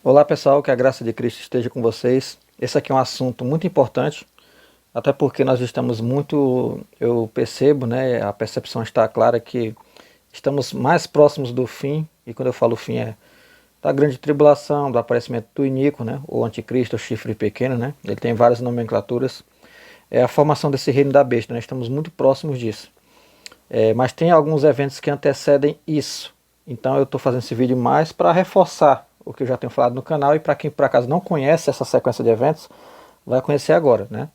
Olá pessoal, que a graça de Cristo esteja com vocês. Esse aqui é um assunto muito importante, até porque nós estamos muito, eu percebo, né, a percepção está clara que estamos mais próximos do fim, e quando eu falo fim é da grande tribulação, do aparecimento do iníquo, né, o anticristo, o chifre pequeno, né, ele tem várias nomenclaturas, é a formação desse reino da besta, né, estamos muito próximos disso. Mas tem alguns eventos que antecedem isso, então eu estou fazendo esse vídeo mais para reforçar o que eu já tenho falado no canal, e para quem por acaso não conhece essa sequência de eventos, vai conhecer agora, né?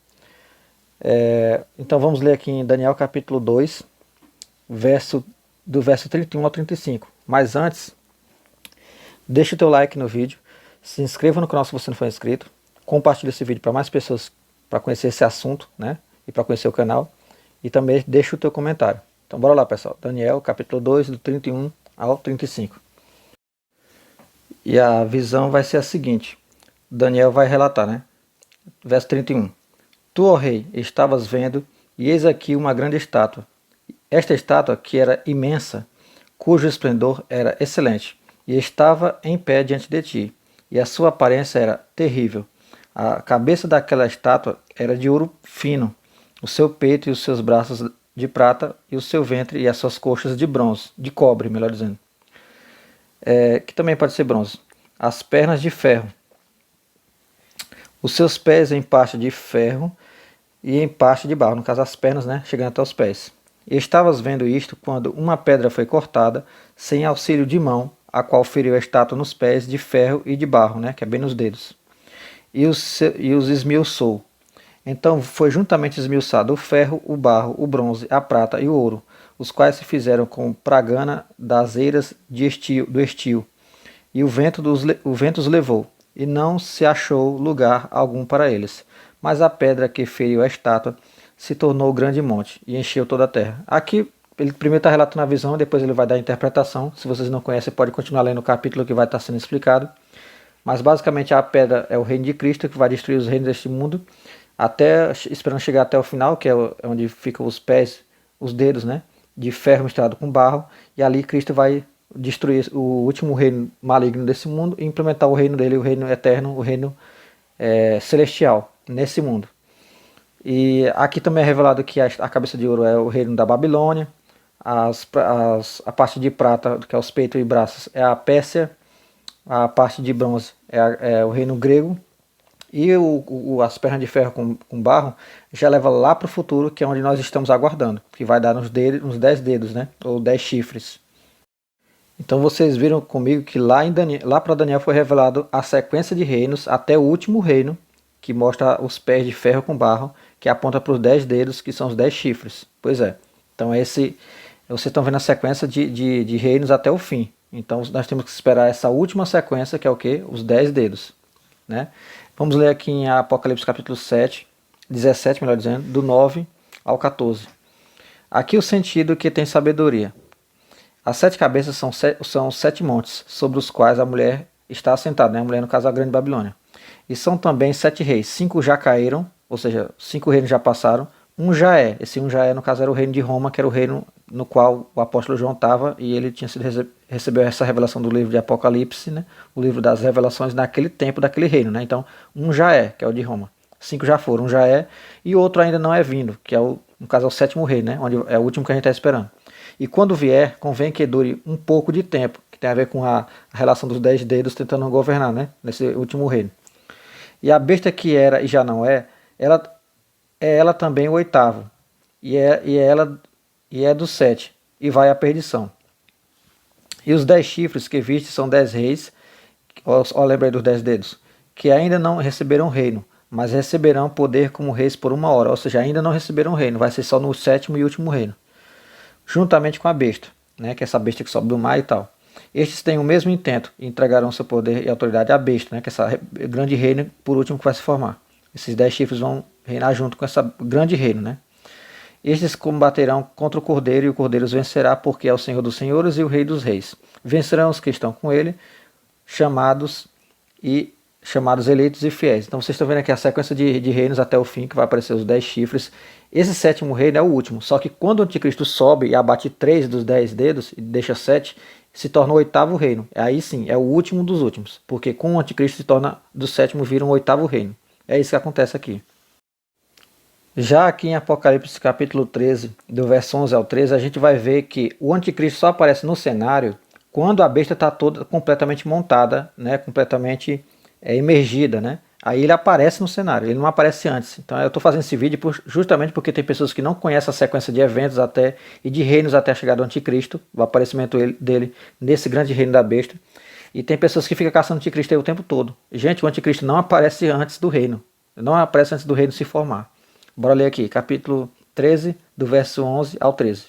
Então vamos ler aqui em Daniel capítulo 2, do verso 31 ao 35. Mas antes, deixa o teu like no vídeo, se inscreva no canal se você não for inscrito, compartilhe esse vídeo para mais pessoas para conhecer esse assunto, né? E para conhecer o canal, e também deixa o teu comentário. Então bora lá pessoal, Daniel capítulo 2, do 31 ao 35. E a visão vai ser a seguinte, Daniel vai relatar, né? Verso 31. Tu, ó rei, estavas vendo, e eis aqui uma grande estátua. Esta estátua, que era imensa, cujo esplendor era excelente, e estava em pé diante de ti, e a sua aparência era terrível. A cabeça daquela estátua era de ouro fino, o seu peito e os seus braços de prata, e o seu ventre e as suas coxas de bronze, de cobre, melhor dizendo, que também pode ser bronze. As pernas de ferro, os seus pés em parte de ferro e em parte de barro, no caso as pernas, né, chegando até os pés. E estavas vendo isto quando uma pedra foi cortada, sem auxílio de mão, a qual feriu a estátua nos pés de ferro e de barro, né, que é bem nos dedos, e os esmiuçou. Então foi juntamente esmiuçado o ferro, o barro, o bronze, a prata e o ouro, os quais se fizeram com pragana das eiras do estio, e o vento os levou, e não se achou lugar algum para eles. Mas a pedra que feriu a estátua se tornou grande monte, e encheu toda a terra. Aqui ele primeiro está relatando a visão, depois ele vai dar a interpretação. Se vocês não conhecem, pode continuar lendo o capítulo que vai estar sendo explicado. Mas basicamente a pedra é o reino de Cristo, que vai destruir os reinos deste mundo, até esperando chegar até o final, que é onde ficam os pés, os dedos, né, de ferro misturado com barro, e ali Cristo vai destruir o último reino maligno desse mundo e implementar o reino dele, o reino eterno, o reino celestial nesse mundo. E aqui também é revelado que a cabeça de ouro é o reino da Babilônia, a parte de prata, que é os peitos e braços, é a Pérsia, a parte de bronze é o reino grego, e as pernas de ferro com barro já leva lá para o futuro, que é onde nós estamos aguardando, que vai dar nos 10 dedos, né? Ou 10 chifres. Então vocês viram comigo que lá para Daniel foi revelado a sequência de reinos até o último reino, que mostra os pés de ferro com barro, que aponta para os 10 dedos, que são os 10 chifres. Pois é. Então vocês estão vendo a sequência de reinos até o fim. Então nós temos que esperar essa última sequência, que é o quê? Os 10 dedos. Né? Vamos ler aqui em Apocalipse capítulo 17, melhor dizendo, do 9 ao 14. Aqui o sentido que tem sabedoria. As 7 cabeças são 7 montes, sobre os quais a mulher está assentada, né? A mulher, no caso, a grande Babilônia. E são também 7 reis. 5 já caíram, ou seja, 5 reinos já passaram. Um já é. Esse um já é, no caso, era o reino de Roma, que era o reino no qual o apóstolo João estava, e ele tinha recebeu essa revelação do livro de Apocalipse, né? O livro das revelações naquele tempo daquele reino, né? Então, um já é, que é o de Roma. 5 já foram, um já é, e outro ainda não é vindo, que é no caso é o 7º rei, né? Onde é o último que a gente está esperando. E quando vier, convém que dure um pouco de tempo, que tem a ver com a relação dos 10 dedos tentando governar, né? Nesse último reino. E a besta que era e já não é, ela também o 8º, e é do 7, e vai à perdição. E os 10 chifres que viste são 10 reis, ó, lembrei dos 10 dedos, que ainda não receberam reino, mas receberão poder como reis por 1 hora, ou seja, ainda não receberam reino, vai ser só no 7º e último reino, juntamente com a besta, né, que é essa besta que sobe do mar e tal. Estes têm o mesmo intento e entregarão seu poder e autoridade à besta, né, que é essa grande reino por último que vai se formar. Esses 10 chifres vão reinar junto com essa grande reino, né? Estes combaterão contra o Cordeiro, e o Cordeiro os vencerá, porque é o Senhor dos Senhores e o Rei dos Reis. Vencerão os que estão com ele, chamados eleitos e fiéis. Então vocês estão vendo aqui a sequência de reinos até o fim, que vai aparecer os 10 chifres. Esse 7º reino é o último, só que quando o anticristo sobe e abate 3 dos 10 dedos e deixa 7, se torna o oitavo reino. Aí sim, é o último dos últimos, porque com o anticristo se torna do sétimo, vira um oitavo reino. É isso que acontece aqui. Já aqui em Apocalipse capítulo 13, do verso 11 ao 13, a gente vai ver que o anticristo só aparece no cenário quando a besta está toda completamente montada, né, completamente emergida, né? Aí ele aparece no cenário, ele não aparece antes. Então eu estou fazendo esse vídeo justamente porque tem pessoas que não conhecem a sequência de eventos até e de reinos até a chegada do anticristo, o aparecimento dele nesse grande reino da besta. E tem pessoas que ficam caçando o anticristo aí o tempo todo. Gente, o anticristo não aparece antes do reino. Não aparece antes do reino se formar. Bora ler aqui, capítulo 13, do verso 11 ao 13.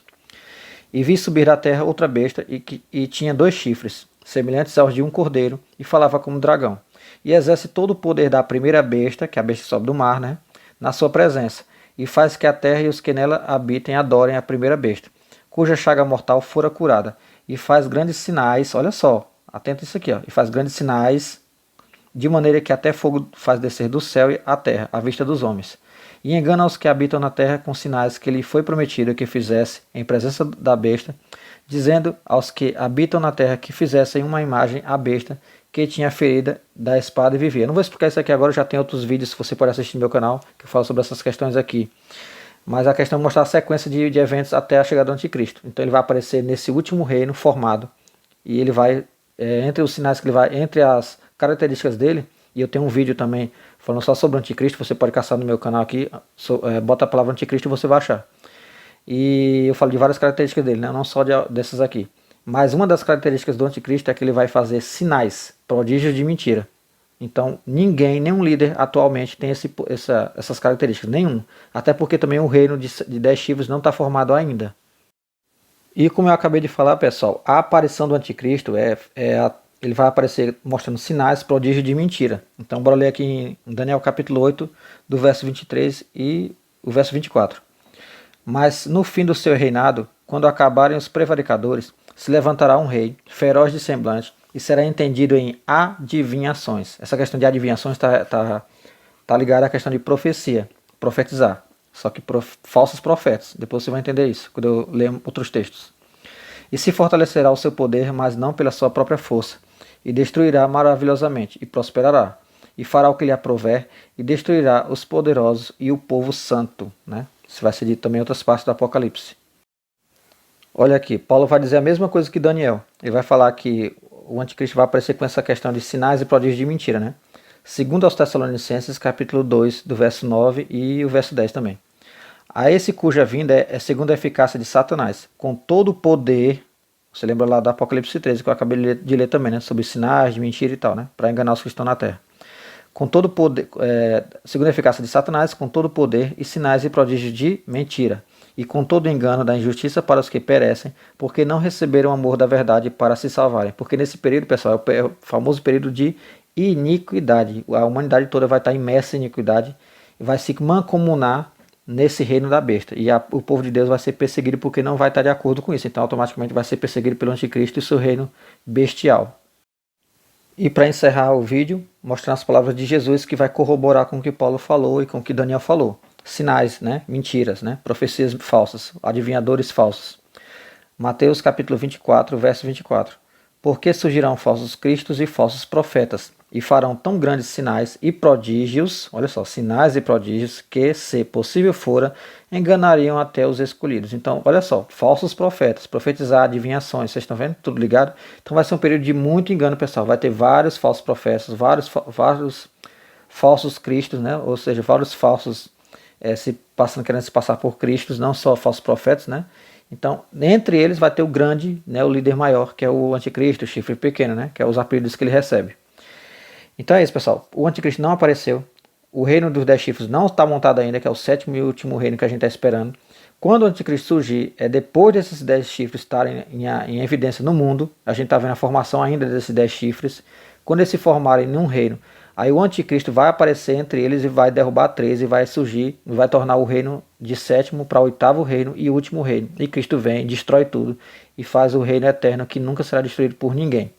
E vi subir da terra outra besta, e tinha 2 chifres, semelhantes aos de um cordeiro, e falava como dragão. E exerce todo o poder da primeira besta, que é a besta que sobe do mar, né, na sua presença, e faz que a terra e os que nela habitem adorem a primeira besta, cuja chaga mortal fora curada, e faz grandes sinais, olha só, atenta isso aqui, ó, e faz grandes sinais, de maneira que até fogo faz descer do céu e a terra, à vista dos homens. E engana os que habitam na terra com sinais que lhe foi prometido que fizesse em presença da besta, dizendo aos que habitam na terra que fizessem uma imagem à besta que tinha ferida da espada e vivia. Eu não vou explicar isso aqui agora, já tem outros vídeos que você pode assistir no meu canal, que eu falo sobre essas questões aqui. Mas a questão é mostrar a sequência de eventos até a chegada do anticristo. Então ele vai aparecer nesse último reino formado, e ele vai, entre os sinais que ele vai, entre as características dele, e eu tenho um vídeo também falando só sobre o anticristo, você pode caçar no meu canal aqui, bota a palavra anticristo e você vai achar. E eu falo de várias características dele, né? Não só dessas aqui. Mas uma das características do anticristo é que ele vai fazer sinais, prodígios de mentira. Então ninguém, nenhum líder atualmente tem essas características, nenhum. Até porque também o reino de 10 chifres não está formado ainda. E como eu acabei de falar, pessoal, a aparição do anticristo ele vai aparecer mostrando sinais, prodígios de mentira. Então bora ler aqui em Daniel capítulo 8, do verso 23 e o verso 24. Mas no fim do seu reinado, quando acabarem os prevaricadores, se levantará um rei, feroz de semblante, e será entendido em adivinhações. Essa questão de adivinhações tá ligada à questão de profecia, profetizar. Só que falsos profetas. Depois você vai entender isso, quando eu ler outros textos. E se fortalecerá o seu poder, mas não pela sua própria força, e destruirá maravilhosamente, e prosperará, e fará o que lhe aprouver, e destruirá os poderosos e o povo santo. Né? Isso vai ser dito também em outras partes do Apocalipse. Olha aqui, Paulo vai dizer a mesma coisa que Daniel. Ele vai falar que o anticristo vai aparecer com essa questão de sinais e prodígios de mentira. Né? Segundo aos Tessalonicenses, capítulo 2, do verso 9 e o verso 10 também. A esse cuja vinda é segundo a eficácia de Satanás, com todo o poder. Você lembra lá do Apocalipse 13, que eu acabei de ler também, né? Sobre sinais de mentira e tal, né? Para enganar os que estão na terra. Com todo o poder, segundo a eficácia de Satanás, com todo o poder e sinais e prodígios de mentira, e com todo o engano da injustiça para os que perecem, porque não receberam o amor da verdade para se salvarem. Porque nesse período, pessoal, é o famoso período de iniquidade. A humanidade toda vai estar imersa em iniquidade e vai se mancomunar nesse reino da besta. E o povo de Deus vai ser perseguido porque não vai estar de acordo com isso. Então automaticamente vai ser perseguido pelo anticristo e seu reino bestial. E para encerrar o vídeo, mostrar as palavras de Jesus que vai corroborar com o que Paulo falou e com o que Daniel falou. Sinais, né? Mentiras, né? Profecias falsas, adivinhadores falsos. Mateus capítulo 24, verso 24. Porque surgirão falsos cristos e falsos profetas, e farão tão grandes sinais e prodígios, olha só, sinais e prodígios, que, se possível fora, enganariam até os escolhidos. Então, olha só, falsos profetas, profetizar, adivinhações, vocês estão vendo? Tudo ligado? Então vai ser um período de muito engano, pessoal. Vai ter vários falsos profetas, vários falsos cristos, né? Ou seja, vários falsos querendo se passar por cristos, não só falsos profetas, né? Então, entre eles vai ter o grande, né, o líder maior, que é o anticristo, o chifre pequeno, né, que é os apelidos que ele recebe. Então é isso, pessoal. O anticristo não apareceu. O reino dos 10 chifres não está montado ainda, que é o 7º e último reino que a gente está esperando. Quando o anticristo surgir, é depois desses 10 chifres estarem em evidência no mundo. A gente está vendo a formação ainda desses 10 chifres. Quando eles se formarem num reino, aí o anticristo vai aparecer entre eles e vai derrubar 13 e vai surgir, vai tornar o reino de 7º para o 8º reino e último reino. E Cristo vem, destrói tudo e faz o reino eterno que nunca será destruído por ninguém.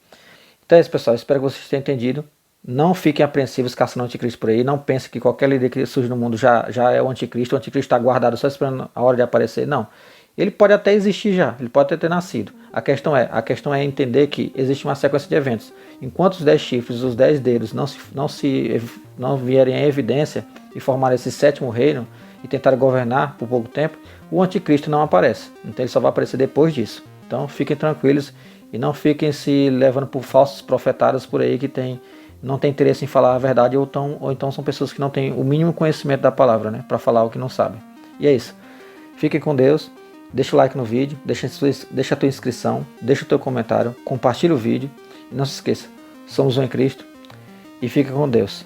Então é isso, pessoal. Espero que vocês tenham entendido. Não fiquem apreensivos caçando o anticristo por aí. Não pensem que qualquer líder que surge no mundo já é o anticristo. O anticristo está guardado só esperando a hora de aparecer. Não. Ele pode até existir já, ele pode até ter nascido. A questão é entender que existe uma sequência de eventos. Enquanto os 10 chifres, os 10 dedos não vierem à evidência e formarem esse sétimo reino e tentarem governar por pouco tempo, o anticristo não aparece. Então ele só vai aparecer depois disso. Então fiquem tranquilos e não fiquem se levando por falsos profetadas por aí que não tem interesse em falar a verdade ou então são pessoas que não têm o mínimo conhecimento da palavra, né, para falar o que não sabem. E é isso. Fiquem com Deus. Deixa o like no vídeo, deixa a tua inscrição, deixa o teu comentário, compartilha o vídeo e não se esqueça, somos um em Cristo e fica com Deus.